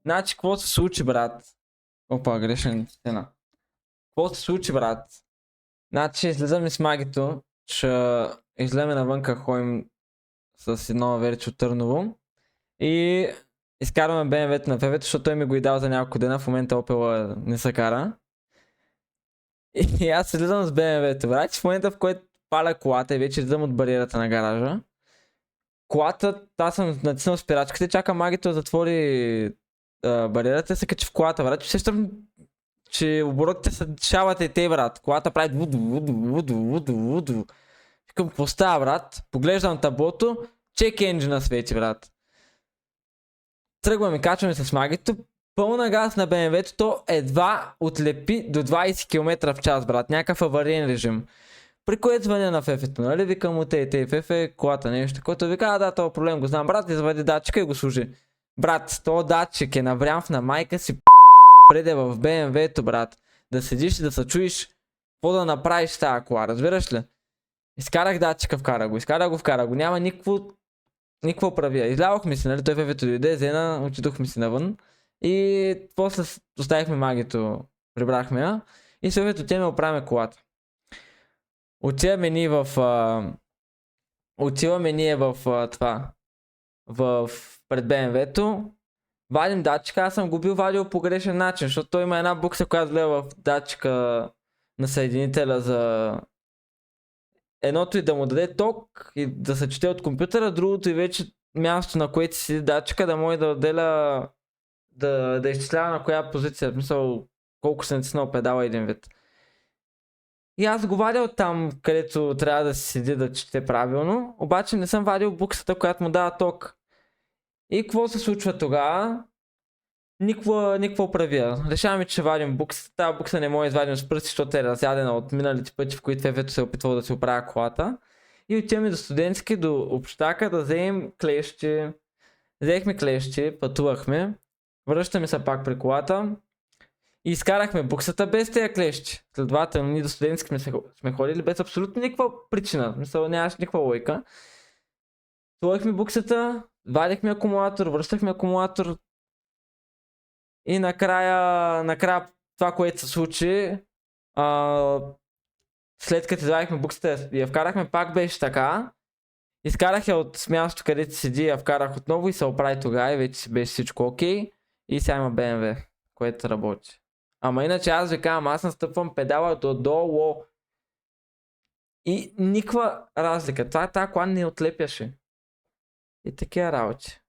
Значи, какво се случи, брат? Опа, грешен стена. Какво се случи, брат? Значи, излизаме с Магито, ще излеме навънка, ходим с едно верче от Търново и изкарваме БМВ-то на Февето, защото той ми го и дал за няколко дена, в момента Опела не се кара. И аз излизам с БМВ-то, брат, в момента в който паля колата и вече излизам от бариерата на гаража. Колата, аз съм натиснал спирачката и чакам Магито да затвори бариерата и се качи в колата, брат. Усещам, че оборотите се дишават и те, брат. Колата прави вуду. Викам, какво става, брат? Поглеждам таблото, чек енджина свети, брат. Тръгваме, качваме с Магито, пълна газ на БМВ-то, то едва отлепи до 20 км в час, брат. Някакъв авариен режим. При което звъня на Фефето, нали? Викам му те, Фефе, колата нещо, който вика, да, този проблем го знам, брат, извади датчика и го служи. Брат, този датчик е наврямв на майка си, преде в БМВ-то, брат. Да седиш и да се чуеш какво да направиш с тази кола, разбираш ли? Изкарах датчика, вкара го, няма никакво правия. Излявахме си, нали? Той Фефето дойде, зена, отидохме си навън. И после оставихме Магито, прибрахме я. И Фефето те ме оправяме колата. Отиваме ние в пред БМВ-то, вадим датчика, аз съм го бил вадил по грешен начин, защото той има една букса, която влезе в датчика на съединителя за едното и да му даде ток и да се чете от компютъра, другото и вече място, на което си седи датчика, да може да отделя, да изчислява на коя позиция, в смисъл колко се натиснал педала един вид. И аз го вадил там, където трябва да си седи да чете правилно, обаче не съм вадил буксата, която му дава ток. И какво се случва тогава? Никакво правия. Решаваме, че вадим буксата. Тази букса не може да извадим с пръсти, защото е разядена от миналите пъти, в които Фефето се е опитвал да си оправя колата. И отиваме до студентски, до общака да вземем клещи. Взехме клещи, пътувахме. Връщаме се пак при колата. И изкарахме буксата без тези клещи. Следователно, ние до студентски сме ходили без абсолютно никаква причина. Мисля, нямаше никаква лойка. Сложихме буксата, вадихме акумулатор, връщахме акумулатор. И накрая това, което се случи, след като извадихме буксата и я вкарахме, пак беше така. Изкарах я от мястото, където седи, я вкарах отново и се оправи тогава и вече беше всичко окей. И сега има BMW, което работи. Ама иначе аз ви казвам, аз настъпвам педала долу. И никаква разлика. Тази кола не отлепяше. И такива работи.